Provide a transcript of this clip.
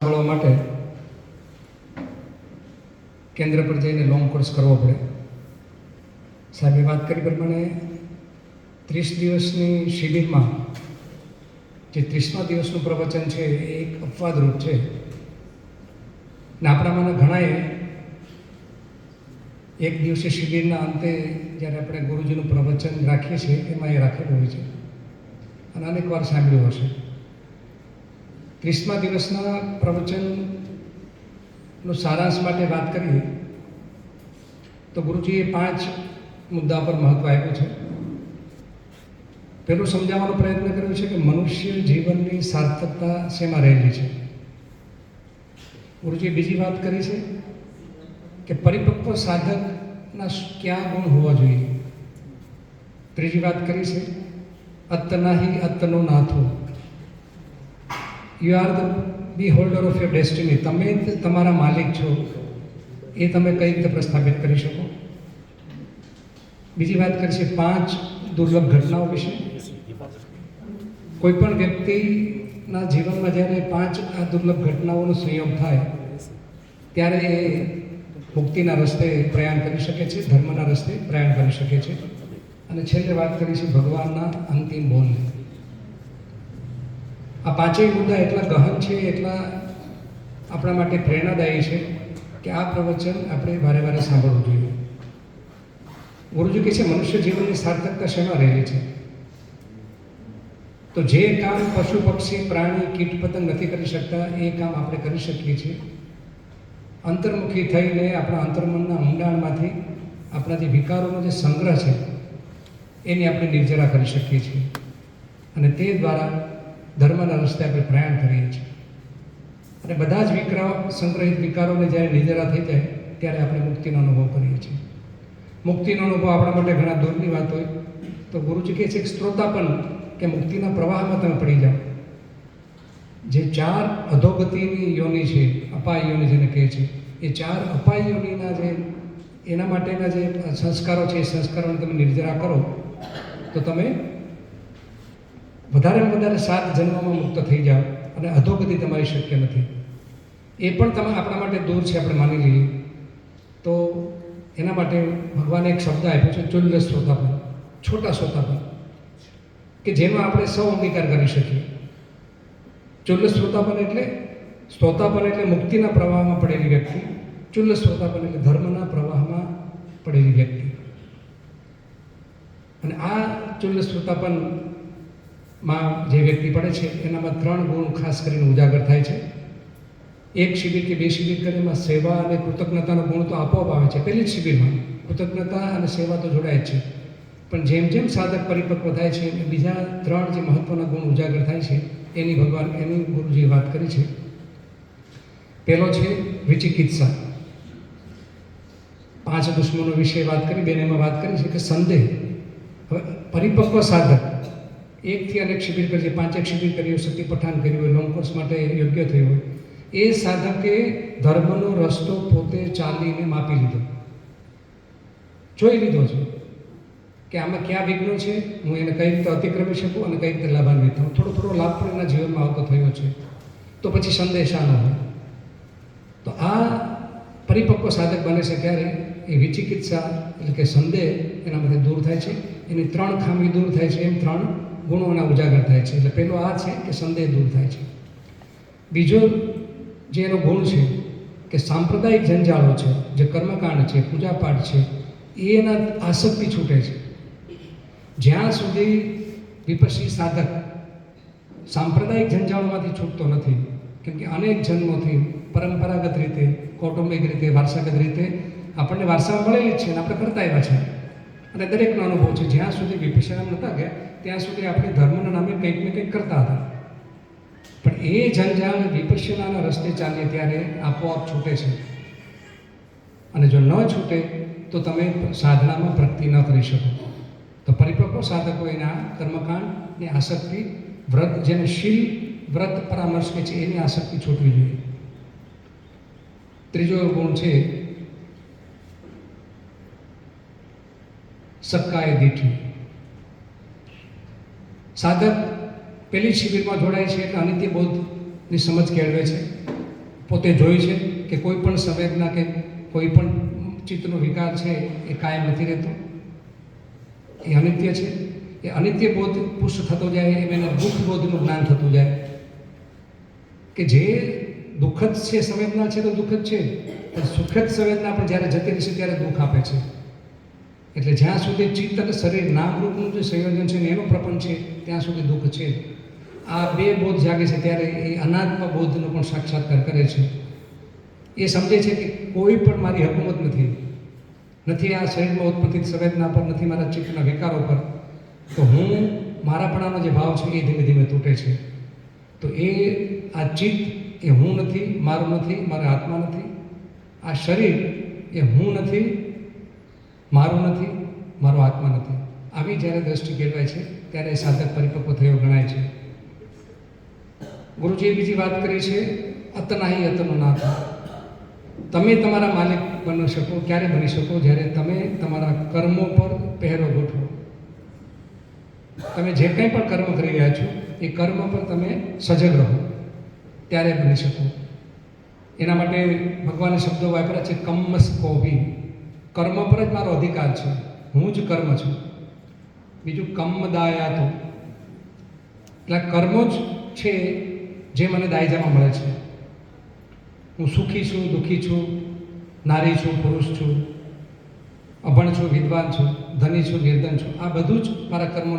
સાંભળવા માટે કેન્દ્ર પર જઈને લોંગ કોર્સ કરવો પડે. સાહેબે વાત કરી પ્રમાણે 30 દિવસની શિબિરમાં જે 30મા દિવસનું પ્રવચન છે એ એક અપવાદરૂપ છે ને આપણામાંના ઘણાએ એક દિવસે શિબિરના અંતે જ્યારે આપણે ગુરુજીનું પ્રવચન રાખીએ છીએ એમાં એ રાખેલું હોય છે અને અનેક વાર સાંભળ્યું હશે. 30મા દિવસના પ્રવચનનો સારાંશ માટે વાત કરીએ તો ગુરુજીએ 5 મુદ્દા પર મહત્વ આપ્યું છે. પહેલું સમજાવવાનો પ્રયત્ન કર્યો છે કે મનુષ્ય જીવનની સાર્થકતા શેમાં રહેલી છે. ગુરુજીએ બીજી વાત કરી છે કે પરિપક્વ સાધકના કયા ગુણ હોવા જોઈએ. ત્રીજી વાત કરી છે અત્તનાહી અત્તનો નાથો, you are the be holder of your destiny. તમે તમારા માલિક છો એ તમે કઈ રીતે પ્રસ્થાપિત કરી શકો. બીજી વાત કરી છે 5 દુર્લભ ઘટનાઓ વિશે. કોઈ પણ વ્યક્તિના જીવનમાં જ્યારે 5 આ દુર્લભ ઘટનાઓનો સંયોગ થાય ત્યારે એ મુક્તિના રસ્તે પ્રયાણ કરી શકે છે, ધર્મના રસ્તે પ્રયાણ કરી શકે છે. અને છેલ્લે વાત કરી છે ભગવાનના અંતિમ બોલને. આ 5 મુદ્દા એટલા ગહન છે, એટલા આપણા માટે પ્રેરણાદાયી છે કે આ પ્રવચન આપણે વારે વારે સાંભળવું જોઈએ. ગુરુજી કહે છે મનુષ્ય જીવનની સાર્થકતા શેમાં રહેલી છે. તો જે કામ પશુ પક્ષી પ્રાણી કીટ પતંગ નથી કરી શકતા એ કામ આપણે કરી શકીએ છીએ. અંતર્મુખી થઈને આપણા અંતર્મનના ઊંડાણમાંથી આપણા જે વિકારોનો જે સંગ્રહ છે એની આપણે નિર્જરા કરી શકીએ છીએ અને તે દ્વારા ધર્મના રસ્તે આપણે પ્રયાણ કરીએ છીએ. અને બધા જ સંગ્રહિત વિકારોને જ્યારે નિર્જરા થઈ જાય ત્યારે આપણે મુક્તિનો અનુભવ કરીએ છીએ. મુક્તિનો અનુભવ આપણા માટે ઘણા દૂરની વાત હોય તો ગુરુજી કહે છે કે શ્રોતાપન કે મુક્તિના પ્રવાહમાં તમે પડી જાઓ. જે 4 અધોગતિની યોનિ છે, અપાય યોનિ જેને કહે છે, એ 4 અપાય યોનિના જે એના માટેના જે સંસ્કારો છે એ સંસ્કારોને તમે નિર્જરા કરો તો તમે વધારેમાં વધારે 7 જન્મમાં મુક્ત થઈ જાઓ અને અધોગતિ તમારી શક્ય નથી. એ પણ તમે આપણા માટે દૂર છે આપણે માની લઈએ તો એના માટે ભગવાને એક શબ્દ આપ્યો છે ચુલ્લ શ્રોતાપન, છોટા શ્રોતાપન, કે જેમાં આપણે સૌ અંગીકાર કરી શકીએ. ચુલ્લ શ્રોતાપન એટલે મુક્તિના પ્રવાહમાં પડેલી વ્યક્તિ, ચુલ્લ શ્રોતાપન એટલે ધર્મના પ્રવાહમાં પડેલી વ્યક્તિ. અને આ ચુલ્લ શ્રોતાપનમાં જે વ્યક્તિ પડે છે એનામાં 3 ગુણ ખાસ કરીને ઉજાગર થાય છે. 1 શિબિર કે 2 શિબિર કરે એમાં સેવા અને કૃતજ્ઞતાનો ગુણ તો આપોઆપ આવે છે. પહેલી જ શિબિરમાં કૃતજ્ઞતા અને સેવા તો જોડાય જ છે, પણ જેમ જેમ સાધક પરિપક્વ થાય છે બીજા 3 જે મહત્વના ગુણ ઉજાગર થાય છે એની ગુરુજીએ વાત કરી છે. પહેલો છે વિચિકિત્સા. 5 દુશ્મનો વિશે વાત કરી, બેનમાં વાત કરી છે કે સંદેહ. હવે પરિપક્વ સાધક 1 થી અનેક શિબિર કરી છે, 5 શિબિર કરી હોય, સતીપઠાણ કર્યું હોય, લોંગ કોર્સ માટે યોગ્ય થયું હોય, એ સાધકે ધર્મનો રસ્તો પોતે ચાલીને માપી લીધો, જોઈ લીધો છે કે આમાં ક્યાં વિઘ્નો છે, હું એને કઈ રીતે અતિક્રમી શકું અને કઈ રીતે લાભાન્વિત થાઉં. થોડો લાભ પણ એના જીવનમાં આવતો થયો છે તો પછી સંદેશા ન હોય. તો આ પરિપક્વ સાધક બને છે ત્યારે એ વિચિકિત્સા એટલે કે સંદેહ એનામાંથી દૂર થાય છે, એની 3 ખામી દૂર થાય છે, એમ 3 ગુણો એના ઉજાગર થાય છે. એટલે પહેલો આ છે કે સંદેહ દૂર થાય છે. બીજો જે એનો ગુણ છે કે સાંપ્રદાયિક જંજાળો છે, જે કર્મકાંડ છે, પૂજાપાઠ છે, એના આસક્તિ છૂટે છે. જ્યાં સુધી વિપસ્સી સાધક સાંપ્રદાયિક જંજાળોમાંથી છૂટતો નથી, કેમ કે અનેક જન્મોથી પરંપરાગત રીતે, કૌટુંબિક રીતે, વારસાગત રીતે આપણને વારસામાં મળેલી જ છે અને આપણે કરતા આવ્યા છે અને દરેકનો અનુભવ છે. જ્યાં સુધી વિપસ્સીના નહોતા ગયા ત્યાં સુધી આપણે ધર્મના નામે કંઈક ને કંઈક કરતા હતા, પણ એ જંજાળ વિપસ્સીનાના રસ્તે ચાલીએ ત્યારે આપોઆપ છૂટે છે. અને જો ન છૂટે તો તમે સાધનામાં પ્રગતિ ન કરી શકો. તો પરિપક્વ સાધકો એના કર્મકાંડની આસક્તિ, વ્રત જેને શીલ વ્રત પરામર્શ કે છે એની આસક્તિ છૂટવી જોઈએ. ત્રીજો ગુણ છે સક્કાય દીઠી. સાધક પહેલી શિબિરમાં જોડાય છે એટલે અનિત્ય બોધની સમજ કેળવે છે પોતે જોઈ છે કે કોઈ પણ સંવેદના કે કોઈ પણ ચિત્તનો વિકાર છે એ કાયમ નથી રહેતો, એ અનિત્ય છે. એ અનિત્ય બોધ પુષ્ટ થતો જાય એમ એને દુઃખ બોધનું જ્ઞાન થતું જાય કે જે દુઃખદ છે સંવેદના છે તો દુઃખદ છે, પણ સુખદ સંવેદના પણ જ્યારે જતી રહેશે ત્યારે દુઃખ આપે છે. એટલે જ્યાં સુધી ચિત્ત અને શરીર નામરૂપનું જે સંયોજન છે ને એનો પ્રપંચ છે ત્યાં સુધી દુઃખ છે. આ બે બોધ જાગે છે ત્યારે એ અનાત્મ બોધનો પણ સાક્ષાત્કાર કરે છે. એ સમજે છે કે કોઈ પણ મારી હકુમત નથી આ શરીરમાં ઉત્પત્તિ સંવેદના પર, નથી મારા ચિત્તના વિકારો પર. તો હું મારાપણાનો જે ભાવ છે એ ધીમે ધીમે તૂટે છે. તો એ આ ચિત્ત એ હું નથી, મારું નથી, મારા આત્મા નથી. આ શરીર એ હું નથી, મારું નથી, મારો આત્મા નથી. આવી જ્યારે દ્રષ્ટિ કેળવાય છે ત્યારે સાધક પરિપક્વ થયો ગણાય છે. ગુરુજીએ બીજી વાત કરી છે, અતનાહી અતનો નાથ. તમે તમારા માલિક બની શકો, ક્યારે બની શકો? જ્યારે તમે તમારા કર્મો પર પહેરો ગોઠવો. તમે જે કંઈ પણ કર્મ કરી રહ્યા છો એ કર્મ પર તમે સજગ રહો, ત્યારે બની શકો. એના માટે ભગવાને શબ્દો વાપર્યા છે, કમ્મસ કોભી. કર્મ પર જ મારો અધિકાર છે, હું જ કર્મ છું. બીજું કમ્મદાયાતો, એટલે કર્મો જ છે જે મને દાયજામાં મળે છે. હું સુખી છું, દુઃખી છું, નારી છું, પુરુષ છું, અભણ છું, વિદ્વાન છું, ધની છું, નિર્ધન છું, આ બધું જ મારા કર્મો